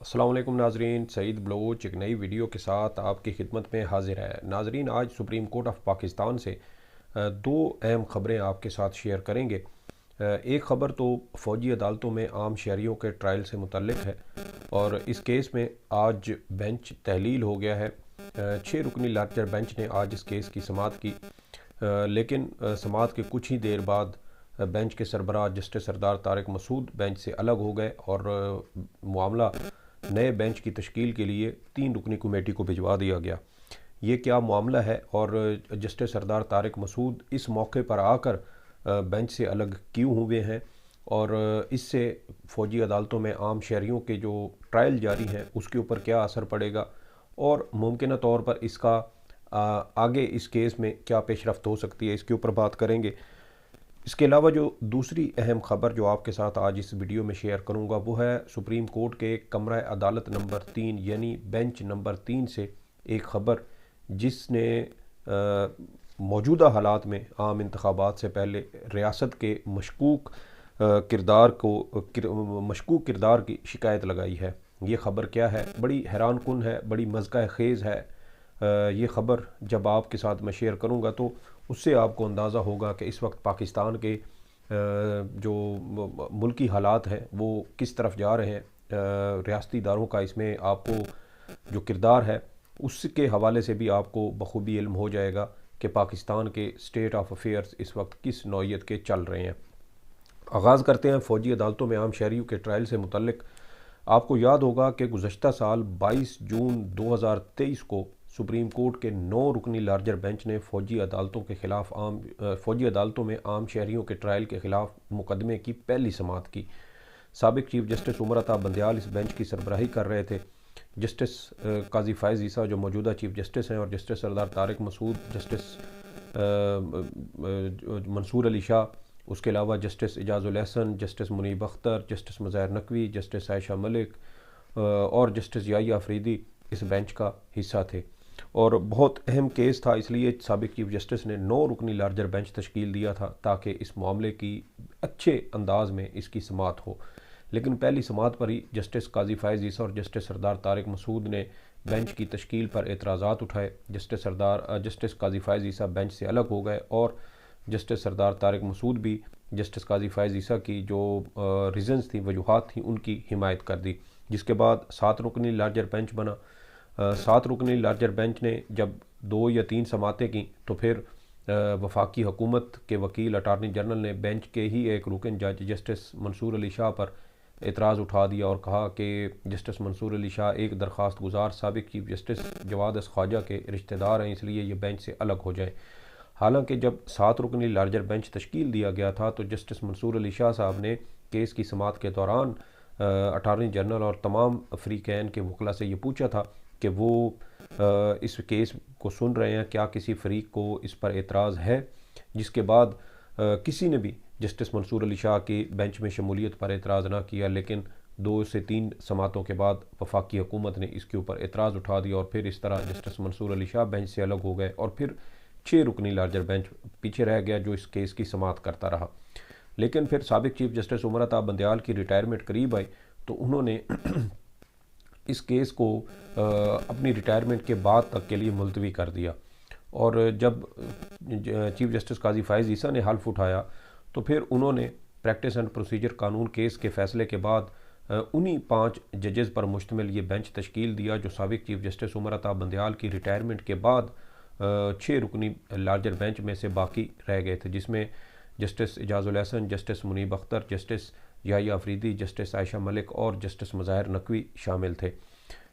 السلام علیکم ناظرین، سعید بلوچ ایک نئی ویڈیو کے ساتھ آپ کی خدمت میں حاضر ہے۔ ناظرین، آج سپریم کورٹ آف پاکستان سے دو اہم خبریں آپ کے ساتھ شیئر کریں گے۔ ایک خبر تو فوجی عدالتوں میں عام شہریوں کے ٹرائل سے متعلق ہے، اور اس کیس میں آج بینچ تحلیل ہو گیا ہے۔ 6 رکنی لارجر بینچ نے آج اس کیس کی سماعت کی، لیکن سماعت کے کچھ ہی دیر بعد بینچ کے سربراہ جسٹس سردار طارق مسعود بینچ سے الگ ہو گئے اور معاملہ نئے بینچ کی تشکیل کے لیے 3 رکنی کمیٹی کو بھجوا دیا گیا۔ یہ کیا معاملہ ہے اور جسٹس سردار طارق مسعود اس موقع پر آ کر بینچ سے الگ کیوں ہوئے ہیں، اور اس سے فوجی عدالتوں میں عام شہریوں کے جو ٹرائل جاری ہیں اس کے اوپر کیا اثر پڑے گا، اور ممکنہ طور پر اس کا آگے اس کیس میں کیا پیش رفت ہو سکتی ہے، اس کے اوپر بات کریں گے۔ اس کے علاوہ جو دوسری اہم خبر جو آپ کے ساتھ آج اس ویڈیو میں شیئر کروں گا وہ ہے سپریم کورٹ کے کمرہ عدالت نمبر 3 یعنی بینچ نمبر 3 سے ایک خبر، جس نے موجودہ حالات میں عام انتخابات سے پہلے ریاست کے مشکوک کردار کی شکایت لگائی ہے۔ یہ خبر کیا ہے؟ بڑی حیران کن ہے، بڑی مضحکہ خیز ہے۔ یہ خبر جب آپ کے ساتھ میں شیئر کروں گا تو اس سے آپ کو اندازہ ہوگا کہ اس وقت پاکستان کے جو ملکی حالات ہیں وہ کس طرف جا رہے ہیں۔ ریاستی اداروں کا اس میں آپ کو جو کردار ہے اس کے حوالے سے بھی آپ کو بخوبی علم ہو جائے گا کہ پاکستان کے اسٹیٹ آف افیئرز اس وقت کس نوعیت کے چل رہے ہیں۔ آغاز کرتے ہیں فوجی عدالتوں میں عام شہریوں کے ٹرائل سے متعلق۔ آپ کو یاد ہوگا کہ گزشتہ سال 22 جون 2023 کو سپریم کورٹ کے 9 رکنی لارجر بینچ نے فوجی عدالتوں میں عام شہریوں کے ٹرائل کے خلاف مقدمے کی پہلی سماعت کی۔ سابق چیف جسٹس عمر عطا بندیال اس بینچ کی سربراہی کر رہے تھے۔ جسٹس قاضی فائز عیسیٰ جو موجودہ چیف جسٹس ہیں، اور جسٹس سردار طارق مسعود، جسٹس منصور علی شاہ، اس کے علاوہ جسٹس اعجاز الاحسن، جسٹس منیب اختر، جسٹس مظاہر نقوی، جسٹس عائشہ ملک اور جسٹس یحییٰ آفریدی اس بینچ کا حصہ تھے، اور بہت اہم کیس تھا، اس لیے سابق چیف جسٹس نے 9 رکنی لارجر بینچ تشکیل دیا تھا تاکہ اس معاملے کی اچھے انداز میں اس کی سماعت ہو۔ لیکن پہلی سماعت پر ہی جسٹس قاضی فائز عیسیٰ اور جسٹس سردار طارق مسعود نے بینچ کی تشکیل پر اعتراضات اٹھائے۔ جسٹس قاضی فائز عیسیٰ بینچ سے الگ ہو گئے، اور جسٹس سردار طارق مسعود بھی جسٹس قاضی فائز عیسیٰ کی جو ریزنز تھیں، وجوہات تھیں، ان کی حمایت کر دی، جس کے بعد 7 رکنی لارجر بینچ بنا۔ 7 رکنی لارجر بینچ نے جب 2 یا 3 سماعتیں کیں تو پھر وفاقی حکومت کے وکیل اٹارنی جنرل نے بینچ کے ہی ایک رکن جج جسٹس منصور علی شاہ پر اعتراض اٹھا دیا اور کہا کہ جسٹس منصور علی شاہ ایک درخواست گزار سابق چیف جسٹس جواد خواجہ کے رشتہ دار ہیں، اس لیے یہ بینچ سے الگ ہو جائیں۔ حالانکہ جب 7 رکنی لارجر بینچ تشکیل دیا گیا تھا تو جسٹس منصور علی شاہ صاحب نے کیس کی سماعت کے دوران اٹارنی جنرل اور تمام فریقین کے وکلاء سے یہ پوچھا تھا کہ وہ اس کیس کو سن رہے ہیں، کیا کسی فریق کو اس پر اعتراض ہے، جس کے بعد کسی نے بھی جسٹس منصور علی شاہ کی بینچ میں شمولیت پر اعتراض نہ کیا، لیکن 2 سے 3 سماعتوں کے بعد وفاقی حکومت نے اس کے اوپر اعتراض اٹھا دیا، اور پھر اس طرح جسٹس منصور علی شاہ بینچ سے الگ ہو گئے، اور پھر 6 رکنی لارجر بینچ پیچھے رہ گیا جو اس کیس کی سماعت کرتا رہا۔ لیکن پھر سابق چیف جسٹس عمر عطا بندیال کی ریٹائرمنٹ قریب آئی تو انہوں نے اس کیس کو اپنی ریٹائرمنٹ کے بعد تک کے لیے ملتوی کر دیا، اور جب چیف جسٹس قاضی فائز عیسیٰ نے حلف اٹھایا تو پھر انہوں نے پریکٹس اینڈ پروسیجر قانون کیس کے فیصلے کے بعد انہی 5 ججز پر مشتمل یہ بینچ تشکیل دیا جو سابق چیف جسٹس عمر عطا بندیال کی ریٹائرمنٹ کے بعد 6 رکنی لارجر بینچ میں سے باقی رہ گئے تھے، جس میں جسٹس اعجاز الاحسن، جسٹس منیب اختر، جسٹس یحییٰ آفریدی، جسٹس عائشہ ملک اور جسٹس مظاہر نقوی شامل تھے۔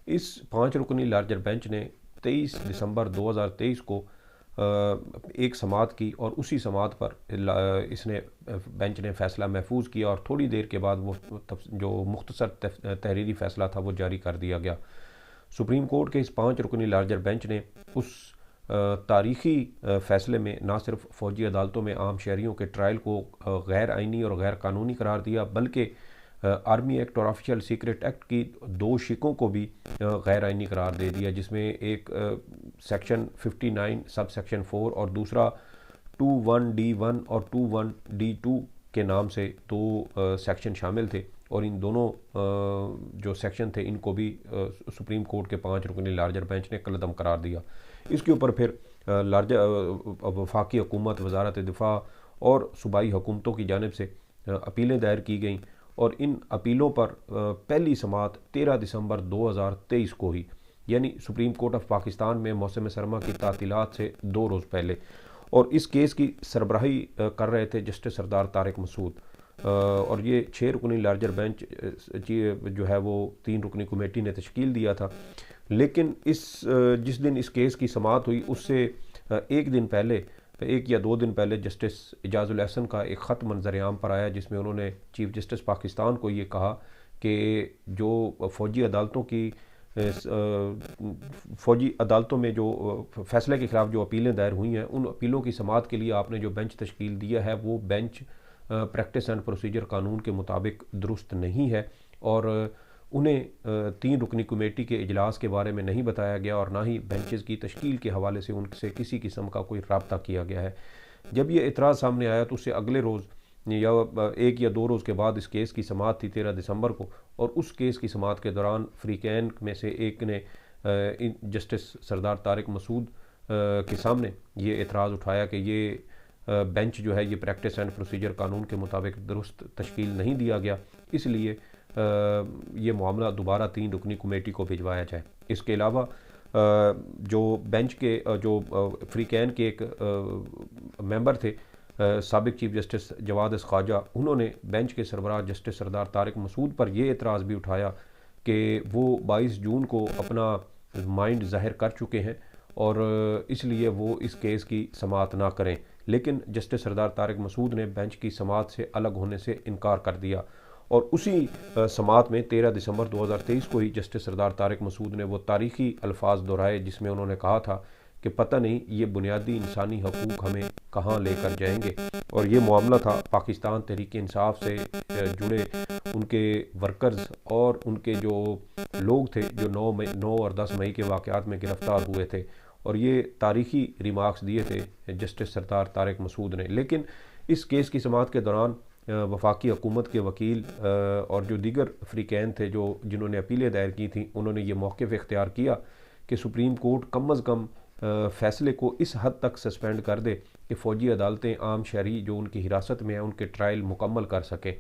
اس 5 رکنی لارجر بینچ نے 23 دسمبر 2023 کو ایک سماعت کی، اور اسی سماعت پر بینچ نے فیصلہ محفوظ کیا، اور تھوڑی دیر کے بعد وہ جو مختصر تحریری فیصلہ تھا وہ جاری کر دیا گیا۔ سپریم کورٹ کے اس 5 رکنی لارجر بینچ نے اس تاریخی فیصلے میں نہ صرف فوجی عدالتوں میں عام شہریوں کے ٹرائل کو غیر آئینی اور غیر قانونی قرار دیا، بلکہ آرمی ایکٹ اور آفیشل سیکرٹ ایکٹ کی 2 شقوں کو بھی غیر آئینی قرار دے دیا، جس میں ایک سیکشن 59 سب سیکشن 4 اور دوسرا 21D1 اور 21D2 کے نام سے 2 سیکشن شامل تھے، اور ان دونوں جو سیکشن تھے ان کو بھی سپریم کورٹ کے 5 رکنی لارجر بینچ نے کالعدم قرار دیا۔ اس کے اوپر پھر وفاقی حکومت، وزارت دفاع اور صوبائی حکومتوں کی جانب سے اپیلیں دائر کی گئیں، اور ان اپیلوں پر پہلی سماعت 13 دسمبر 2023 کو ہوئی، یعنی سپریم کورٹ آف پاکستان میں موسم سرما کی تعطیلات سے 2 روز پہلے۔ اور اس کیس کی سربراہی کر رہے تھے جسٹس سردار طارق مسعود، اور یہ 6 رکنی لارجر بینچ جو ہے وہ 3 رکنی کمیٹی نے تشکیل دیا تھا۔ لیکن جس دن اس کیس کی سماعت ہوئی اس سے ایک دن پہلے، 1 یا 2 دن پہلے، جسٹس اعجاز الاحسن کا ایک خط منظر عام پر آیا جس میں انہوں نے چیف جسٹس پاکستان کو یہ کہا کہ جو فوجی عدالتوں میں جو فیصلے کے خلاف جو اپیلیں دائر ہوئی ہیں، ان اپیلوں کی سماعت کے لیے آپ نے جو بینچ تشکیل دیا ہے وہ بینچ پریکٹس اینڈ پروسیجر قانون کے مطابق درست نہیں ہے، اور انہیں 3 رکنی کمیٹی کے اجلاس کے بارے میں نہیں بتایا گیا، اور نہ ہی بینچز کی تشکیل کے حوالے سے ان سے کسی قسم کا کوئی رابطہ کیا گیا ہے۔ جب یہ اعتراض سامنے آیا تو اس سے اگلے روز یا 1 یا 2 روز کے بعد اس کیس کی سماعت تھی 13 دسمبر کو، اور اس کیس کی سماعت کے دوران فریقین میں سے ایک نے جسٹس سردار طارق مسعود کے سامنے یہ اعتراض اٹھایا کہ یہ بینچ جو ہے یہ پریکٹس اینڈ پروسیجر قانون کے مطابق درست تشکیل نہیں دیا گیا، اس لیے یہ معاملہ دوبارہ 3 رکنی کمیٹی کو بھجوایا جائے۔ اس کے علاوہ جو بینچ کے جو فریقین کے ایک ممبر تھے سابق چیف جسٹس جواد خواجہ، انہوں نے بینچ کے سربراہ جسٹس سردار طارق مسعود پر یہ اعتراض بھی اٹھایا کہ وہ 22 جون کو اپنا مائنڈ ظاہر کر چکے ہیں اور اس لیے وہ اس کیس کی سماعت نہ کریں، لیکن جسٹس سردار طارق مسعود نے بینچ کی سماعت سے الگ ہونے سے انکار کر دیا، اور اسی سماعت میں 13 دسمبر 2023 کو ہی جسٹس سردار طارق مسعود نے وہ تاریخی الفاظ دہرائے جس میں انہوں نے کہا تھا کہ پتہ نہیں یہ بنیادی انسانی حقوق ہمیں کہاں لے کر جائیں گے، اور یہ معاملہ تھا پاکستان تحریک انصاف سے جڑے ان کے ورکرز اور ان کے جو لوگ تھے جو 9 اور 10 مئی کے واقعات میں گرفتار ہوئے تھے، اور یہ تاریخی ریمارکس دیے تھے جسٹس سردار طارق مسعود نے۔ لیکن اس کیس کی سماعت کے دوران وفاقی حکومت کے وکیل اور جو دیگر فریقین تھے جنہوں نے اپیلیں دائر کی تھیں، انہوں نے یہ موقف اختیار کیا کہ سپریم کورٹ کم از کم فیصلے کو اس حد تک سسپینڈ کر دے کہ فوجی عدالتیں عام شہری جو ان کی حراست میں ہیں ان کے ٹرائل مکمل کر سکیں۔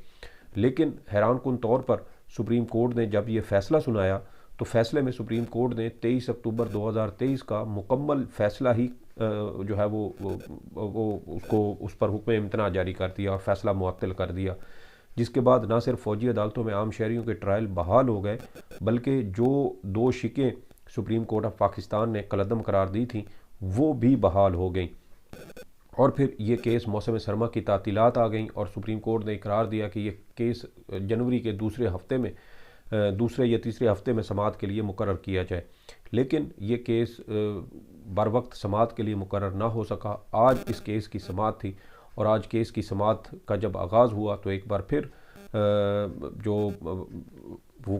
لیکن حیران کن طور پر سپریم کورٹ نے جب یہ فیصلہ سنایا تو فیصلے میں سپریم کورٹ نے 23 اکتوبر 2023 کا مکمل فیصلہ ہی جو ہے وہ اس پر حکم امتناع جاری کر دیا اور فیصلہ معطل کر دیا، جس کے بعد نہ صرف فوجی عدالتوں میں عام شہریوں کے ٹرائل بحال ہو گئے بلکہ جو 2 شکیں سپریم کورٹ آف پاکستان نے کالعدم قرار دی تھیں وہ بھی بحال ہو گئیں، اور پھر یہ کیس موسم سرما کی تعطیلات آ گئیں اور سپریم کورٹ نے اقرار دیا کہ یہ کیس جنوری کے دوسرے یا تیسرے ہفتے میں سماعت کے لیے مقرر کیا جائے، لیکن یہ کیس بر وقت سماعت کے لیے مقرر نہ ہو سکا۔ آج اس کیس کی سماعت تھی، اور آج کیس کی سماعت کا جب آغاز ہوا تو ایک بار پھر جو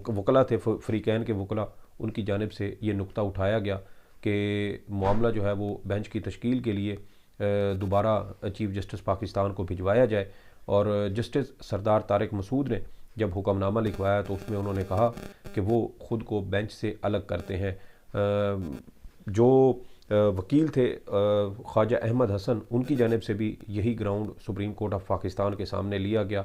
وکلا تھے فریقین کے وکلا، ان کی جانب سے یہ نقطہ اٹھایا گیا کہ معاملہ جو ہے وہ بینچ کی تشکیل کے لیے دوبارہ چیف جسٹس پاکستان کو بھجوایا جائے، اور جسٹس سردار طارق مسعود نے جب حکم نامہ لکھوایا تو اس میں انہوں نے کہا کہ وہ خود کو بینچ سے الگ کرتے ہیں۔ جو وکیل تھے خواجہ احمد حسن، ان کی جانب سے بھی یہی ground supreme court of Pakistan کے سامنے لیا گیا،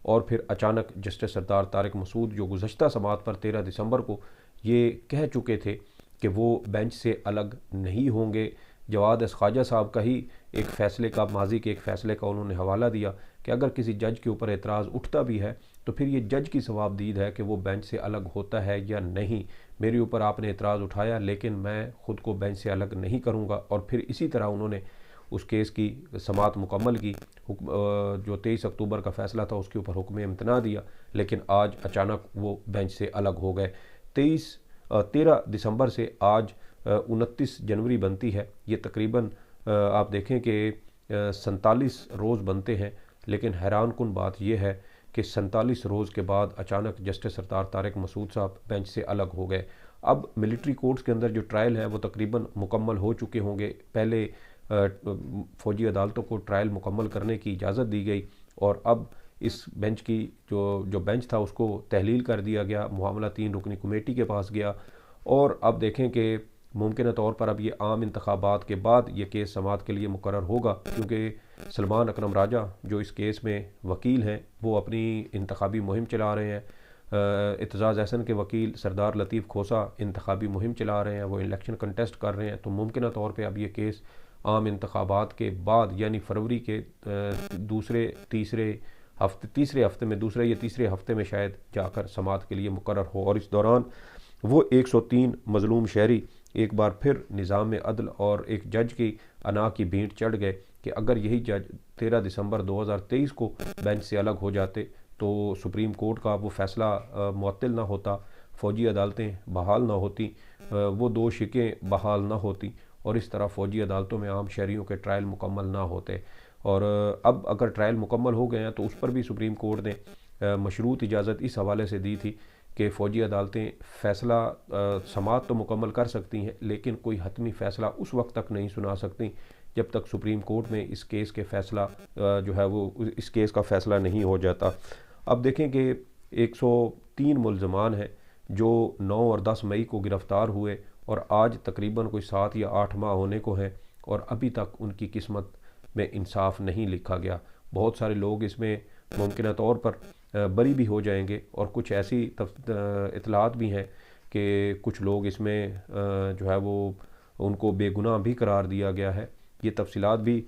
اور پھر اچانک جسٹس سردار طارق مسعود جو گزشتہ سماعت پر 13 دسمبر کو یہ کہہ چکے تھے کہ وہ بینچ سے الگ نہیں ہوں گے، جواد خواجہ صاحب کا ہی ایک فیصلے کا، ماضی کے ایک فیصلے کا انہوں نے حوالہ دیا کہ اگر کسی جج کے اوپر اعتراض اٹھتا بھی ہے تو پھر یہ جج کی ثوابدید ہے کہ وہ بینچ سے الگ ہوتا ہے یا نہیں، میرے اوپر آپ نے اعتراض اٹھایا لیکن میں خود کو بینچ سے الگ نہیں کروں گا، اور پھر اسی طرح انہوں نے اس کیس کی سماعت مکمل کی، جو 23 اکتوبر کا فیصلہ تھا اس کے اوپر حکم امتناع دیا، لیکن آج اچانک وہ بینچ سے الگ ہو گئے۔ 13 دسمبر سے آج 29 جنوری بنتی ہے، یہ تقریباً آپ دیکھیں کہ 47 روز بنتے ہیں، لیکن حیران کن بات یہ ہے کہ 47 روز کے بعد اچانک جسٹس سردار طارق مسعود صاحب بینچ سے الگ ہو گئے۔ اب ملٹری کورٹس کے اندر جو ٹرائل ہے وہ تقریباً مکمل ہو چکے ہوں گے، پہلے فوجی عدالتوں کو ٹرائل مکمل کرنے کی اجازت دی گئی، اور اب اس بینچ کی جو بینچ تھا اس کو تحلیل کر دیا گیا، معاملہ 3 رکنی کمیٹی کے پاس گیا، اور اب دیکھیں کہ ممکنہ طور پر اب یہ عام انتخابات کے بعد یہ کیس سماعت کے لیے مقرر ہوگا، کیونکہ سلمان اکرم راجہ جو اس کیس میں وکیل ہیں وہ اپنی انتخابی مہم چلا رہے ہیں، اعتزاز احسن کے وکیل سردار لطیف کھوسا انتخابی مہم چلا رہے ہیں، وہ الیکشن کنٹیسٹ کر رہے ہیں، تو ممکنہ طور پہ اب یہ کیس عام انتخابات کے بعد یعنی فروری کے تیسرے ہفتے میں دوسرے یا تیسرے ہفتے میں شاید جا کر سماعت کے لیے مقرر ہو، اور اس دوران وہ 103 مظلوم شہری ایک بار پھر نظام عدل اور ایک جج کی انا کی بھینٹ چڑھ گئے کہ اگر یہی جج 13 دسمبر 2023 کو بینچ سے الگ ہو جاتے تو سپریم کورٹ کا وہ فیصلہ معطل نہ ہوتا، فوجی عدالتیں بحال نہ ہوتی، وہ 2 شقیں بحال نہ ہوتی، اور اس طرح فوجی عدالتوں میں عام شہریوں کے ٹرائل مکمل نہ ہوتے۔ اور اب اگر ٹرائل مکمل ہو گئے ہیں تو اس پر بھی سپریم کورٹ نے مشروط اجازت اس حوالے سے دی تھی کہ فوجی عدالتیں فیصلہ سماعت تو مکمل کر سکتی ہیں لیکن کوئی حتمی فیصلہ اس وقت تک نہیں سنا سکتی جب تک سپریم کورٹ میں اس کیس کے فیصلہ جو ہے وہ اس کیس کا فیصلہ نہیں ہو جاتا۔ اب دیکھیں کہ 103 ملزمان ہیں جو 9 اور 10 مئی کو گرفتار ہوئے، اور آج تقریباً کوئی 7 یا 8 ماہ ہونے کو ہیں، اور ابھی تک ان کی قسمت میں انصاف نہیں لکھا گیا۔ بہت سارے لوگ اس میں ممکنہ طور پر بری بھی ہو جائیں گے، اور کچھ ایسی اطلاعات بھی ہیں کہ کچھ لوگ اس میں جو ہے وہ ان کو بے گناہ بھی قرار دیا گیا ہے۔ یہ تفصیلات بھی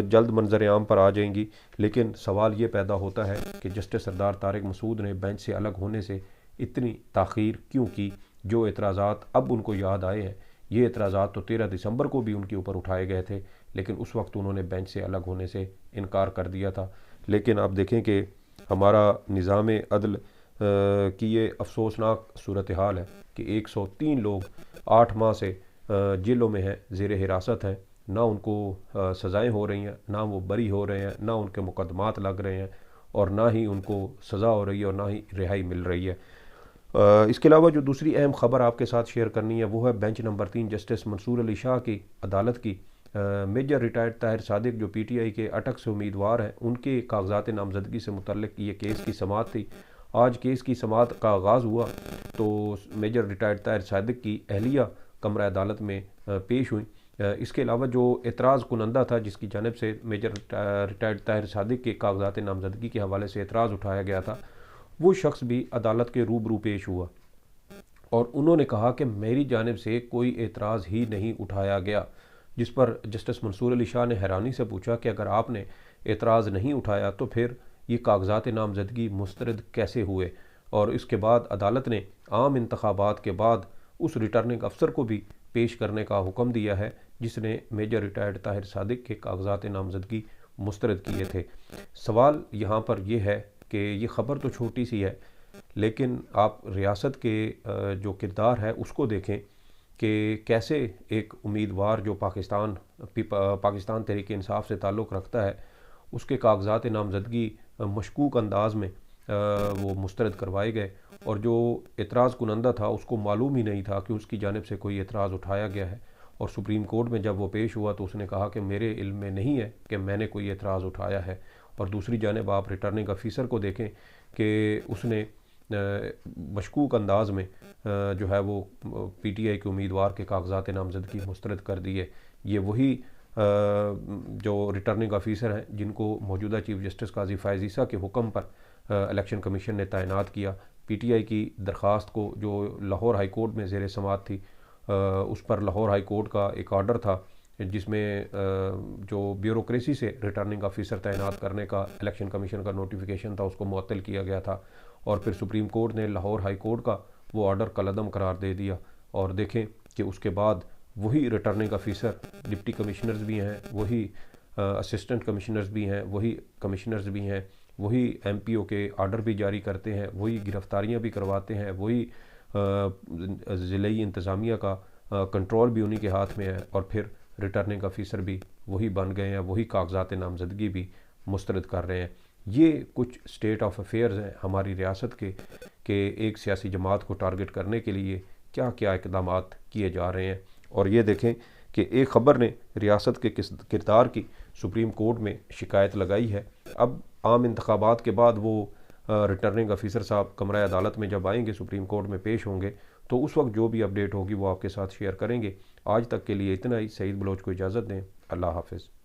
جلد منظر عام پر آ جائیں گی، لیکن سوال یہ پیدا ہوتا ہے کہ جسٹس سردار طارق مسعود نے بینچ سے الگ ہونے سے اتنی تاخیر کیوں کی؟ جو اعتراضات اب ان کو یاد آئے ہیں، یہ اعتراضات تو 13 دسمبر کو بھی ان کے اوپر اٹھائے گئے تھے، لیکن اس وقت انہوں نے بینچ سے الگ ہونے سے انکار کر دیا تھا۔ لیکن آپ دیکھیں کہ ہمارا نظام عدل کی یہ افسوسناک صورتحال ہے کہ 103 لوگ 8 ماہ سے جیلوں میں ہیں، زیر حراست ہیں، نہ ان کو سزائیں ہو رہی ہیں، نہ وہ بری ہو رہے ہیں، نہ ان کے مقدمات لگ رہے ہیں، اور نہ ہی ان کو سزا ہو رہی ہے اور نہ ہی رہائی مل رہی ہے۔ اس کے علاوہ جو دوسری اہم خبر آپ کے ساتھ شیئر کرنی ہے وہ ہے بینچ نمبر 3 جسٹس منصور علی شاہ کی عدالت کی میجر ریٹائرڈ طاہر صادق جو پی ٹی آئی کے اٹک سے امیدوار ہیں، ان کے کاغذات نامزدگی سے متعلق یہ کیس کی سماعت تھی۔ آج کیس کی سماعت کا آغاز ہوا تو میجر ریٹائرڈ طاہر صادق کی اہلیہ کمرہ عدالت میں پیش ہوئیں۔ اس کے علاوہ جو اعتراض کنندہ تھا جس کی جانب سے میجر ریٹائرڈ طاہر صادق کے کاغذات نامزدگی کے حوالے سے اعتراض اٹھایا گیا تھا، وہ شخص بھی عدالت کے روبرو پیش ہوا، اور انہوں نے کہا کہ میری جانب سے کوئی اعتراض ہی نہیں اٹھایا گیا، جس پر جسٹس منصور علی شاہ نے حیرانی سے پوچھا کہ اگر آپ نے اعتراض نہیں اٹھایا تو پھر یہ کاغذات نامزدگی مسترد کیسے ہوئے؟ اور اس کے بعد عدالت نے عام انتخابات کے بعد اس ریٹرننگ افسر کو بھی پیش کرنے کا حکم دیا ہے جس نے میجر ریٹائرڈ طاہر صادق کے کاغذات نامزدگی مسترد کیے تھے۔ سوال یہاں پر یہ ہے کہ یہ خبر تو چھوٹی سی ہے، لیکن آپ ریاست کے جو کردار ہے اس کو دیکھیں کہ کیسے ایک امیدوار جو پاکستان تحریک انصاف سے تعلق رکھتا ہے، اس کے کاغذات نامزدگی مشکوک انداز میں وہ مسترد کروائے گئے، اور جو اعتراض کنندہ تھا اس کو معلوم ہی نہیں تھا کہ اس کی جانب سے کوئی اعتراض اٹھایا گیا ہے، اور سپریم کورٹ میں جب وہ پیش ہوا تو اس نے کہا کہ میرے علم میں نہیں ہے کہ میں نے کوئی اعتراض اٹھایا ہے۔ اور دوسری جانب آپ ریٹرننگ افیسر کو دیکھیں کہ اس نے مشکوک انداز میں جو ہے وہ پی ٹی آئی کے امیدوار کے کاغذات نامزدگی مسترد کر دیے۔ یہ وہی جو ریٹرننگ افیسر ہیں جن کو موجودہ چیف جسٹس قاضی فائز عیسیٰ کے حکم پر الیکشن کمیشن نے تعینات کیا۔ پی ٹی آئی کی درخواست کو جو لاہور ہائی کورٹ میں زیر سماعت تھی، اس پر لاہور ہائی کورٹ کا ایک آرڈر تھا جس میں جو بیوروکریسی سے ریٹرننگ افیسر تعینات کرنے کا الیکشن کمیشن کا نوٹیفیکیشن تھا اس کو معطل کیا گیا تھا، اور پھر سپریم کورٹ نے لاہور ہائی کورٹ کا وہ آرڈر کالعدم قرار دے دیا۔ اور دیکھیں کہ اس کے بعد وہی ریٹرننگ افیسر ڈپٹی کمشنرز بھی ہیں، وہی اسسٹنٹ کمشنرز بھی ہیں، وہی کمشنرز بھی ہیں، وہی ایم پی او کے آرڈر بھی جاری کرتے ہیں، وہی گرفتاریاں بھی کرواتے ہیں، وہی ضلعی انتظامیہ کا کنٹرول بھی انہی کے ہاتھ میں ہے، اور پھر ریٹرننگ افیسر بھی وہی بن گئے ہیں، وہی کاغذات نامزدگی بھی مسترد کر رہے ہیں۔ یہ کچھ سٹیٹ آف افیئرز ہیں ہماری ریاست کے کہ ایک سیاسی جماعت کو ٹارگٹ کرنے کے لیے کیا کیا اقدامات کیے جا رہے ہیں۔ اور یہ دیکھیں کہ ایک خبر نے ریاست کے کردار کی سپریم کورٹ میں شکایت لگائی ہے۔ اب عام انتخابات کے بعد وہ ریٹرننگ افیسر صاحب کمرہ عدالت میں جب آئیں گے، سپریم کورٹ میں پیش ہوں گے، تو اس وقت جو بھی اپڈیٹ ہوگی وہ آپ کے ساتھ شیئر کریں گے۔ آج تک کے لیے اتنا ہی۔ سعید بلوچ کو اجازت دیں۔ اللہ حافظ۔